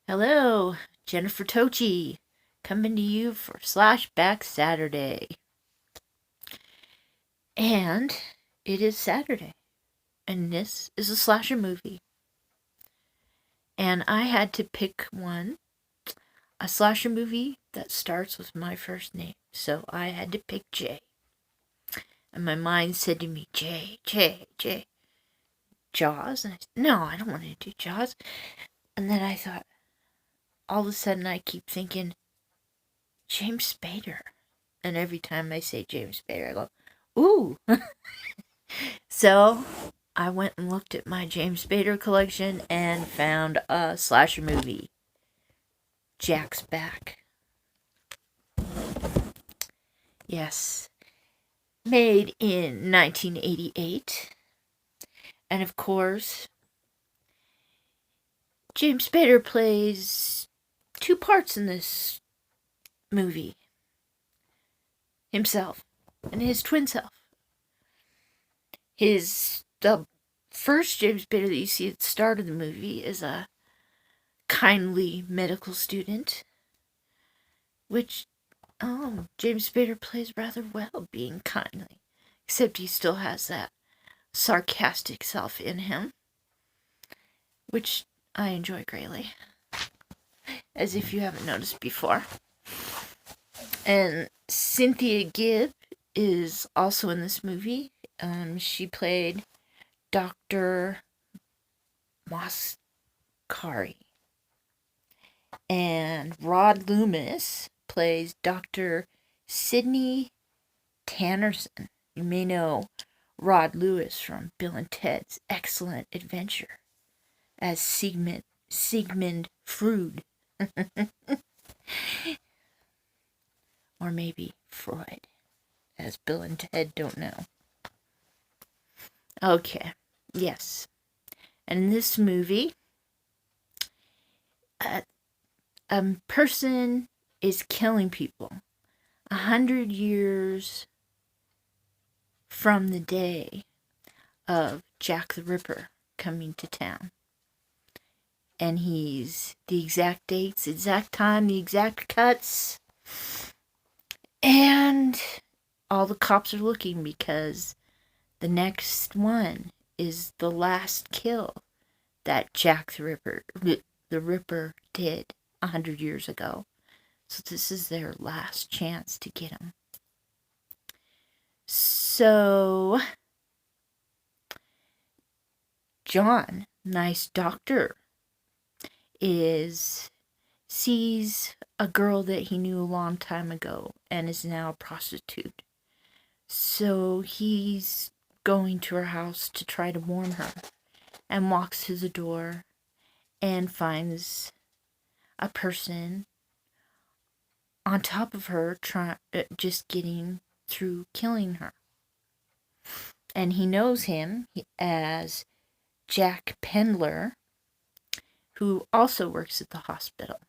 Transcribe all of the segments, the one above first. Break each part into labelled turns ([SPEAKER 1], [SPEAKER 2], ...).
[SPEAKER 1] Hello, Jennifer Tochi, coming to you for Slashback Saturday. And it is Saturday, and this is a slasher movie. And I had to pick a slasher movie that starts with my first name. So I had to pick J. And my mind said to me, J, J, J. Jaws? And I said, no, I don't want to do Jaws. And then I thought, all of a sudden I keep thinking, James Spader. And every time I say James Spader, I go, ooh. So I went and looked at my James Spader collection and found a slasher movie, Jack's Back. Yes, made in 1988. And of course, James Spader plays two parts in this movie, himself and his twin self. The first James Spader that you see at the start of the movie is a kindly medical student, which James Spader plays rather well being kindly, except he still has that sarcastic self in him, which I enjoy greatly, as if you haven't noticed before. And Cynthia Gibb is also in this movie. She played Dr. Moscari. And Rod Loomis plays Dr. Sidney Tannerson. You may know Rod Lewis from Bill and Ted's Excellent Adventure as Sigmund Freud. Or maybe Freud, as Bill and Ted don't know. Okay, yes. And in this movie, a person is killing people 100 years from the day of Jack the Ripper coming to town. And he's the exact dates, exact time, the exact cuts. And all the cops are looking because the next one is the last kill that Jack the Ripper did 100 years ago. So this is their last chance to get him. So John, nice doctor, sees a girl that he knew a long time ago and is now a prostitute. So he's going to her house to try to warn her, and walks to the door and finds a person on top of her just getting through killing her. And he knows him as Jack Pendler, who also works at the hospital.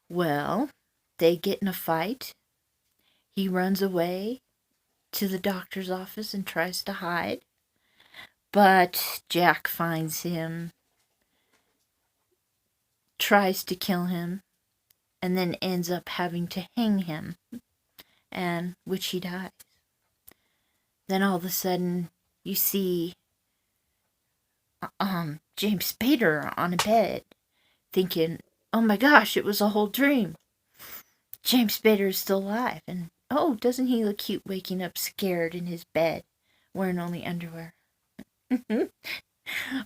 [SPEAKER 1] Well, they get in a fight. He runs away to the doctor's office and tries to hide. But Jack finds him, tries to kill him, and then ends up having to hang him, and which he dies. Then all of a sudden, you see James Spader on a bed, thinking, oh my gosh, it was a whole dream. James Spader is still alive, and oh, doesn't he look cute waking up scared in his bed, wearing only underwear?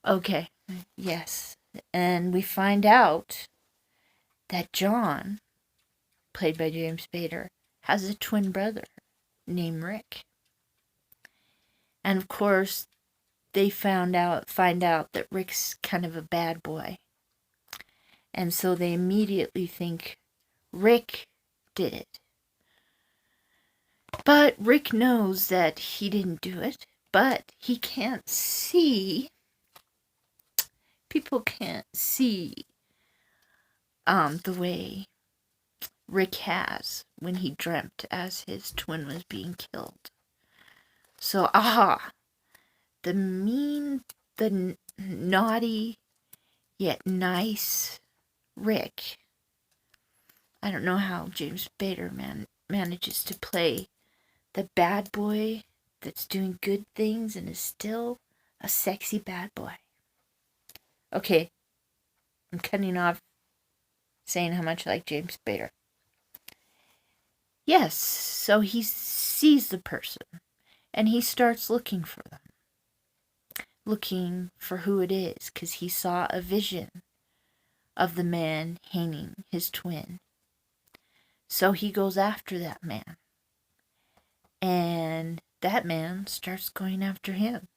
[SPEAKER 1] Okay, yes. And we find out that John, played by James Spader, has a twin brother named Rick. And of course, they find out that Rick's kind of a bad boy. And so they immediately think Rick did it. But Rick knows that he didn't do it, but he can't see. People can't see the way Rick has when he dreamt as his twin was being killed. So, the naughty, yet nice Rick. I don't know how James Spader manages to play the bad boy that's doing good things and is still a sexy bad boy. Okay, I'm cutting off saying how much I like James Spader. Yes, so he sees the person and he starts looking for them. Looking for who it is, because he saw a vision of the man hanging his twin. So he goes after that man. And that man starts going after him.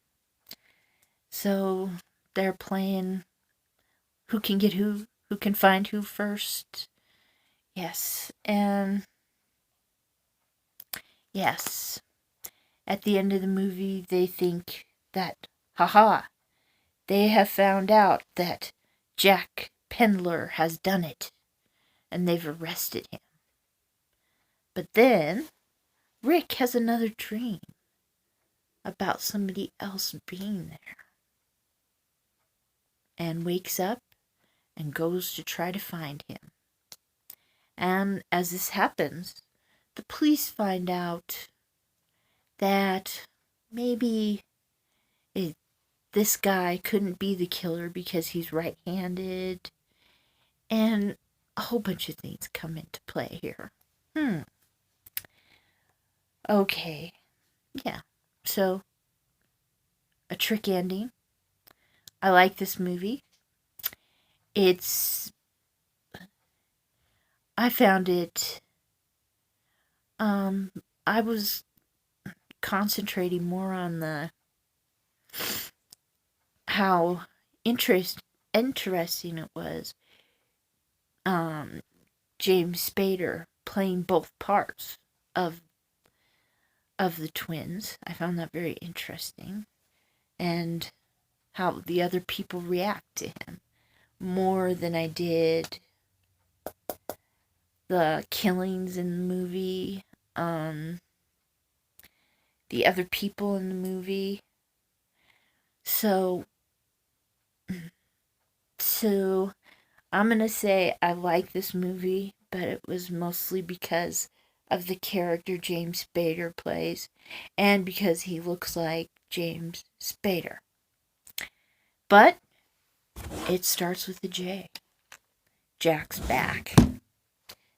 [SPEAKER 1] So they're playing who can get who can find who first. Yes, and yes, at the end of the movie, they think that, haha, they have found out that Jack Pendler has done it, and they've arrested him. But then, Rick has another dream about somebody else being there, and wakes up and goes to try to find him. And as this happens, the police find out that maybe this guy couldn't be the killer because he's right-handed, and a whole bunch of things come into play here. Okay. Yeah. So, a trick ending. I like this movie. I found it, I was concentrating more on how interesting it was. James Spader playing both parts of the twins. I found that very interesting. And how the other people react to him more than I did the killings in the movie, the other people in the movie. So I'm gonna say I like this movie, but it was mostly because of the character James Spader plays, and because he looks like James Spader. But it starts with a J. Jack's Back.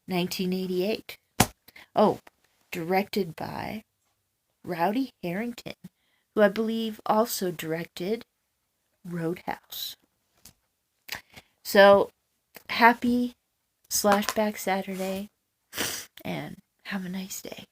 [SPEAKER 1] 1988. Oh, directed by Rowdy Herrington, who I believe also directed Roadhouse. So, happy Slashback Saturday, and have a nice day.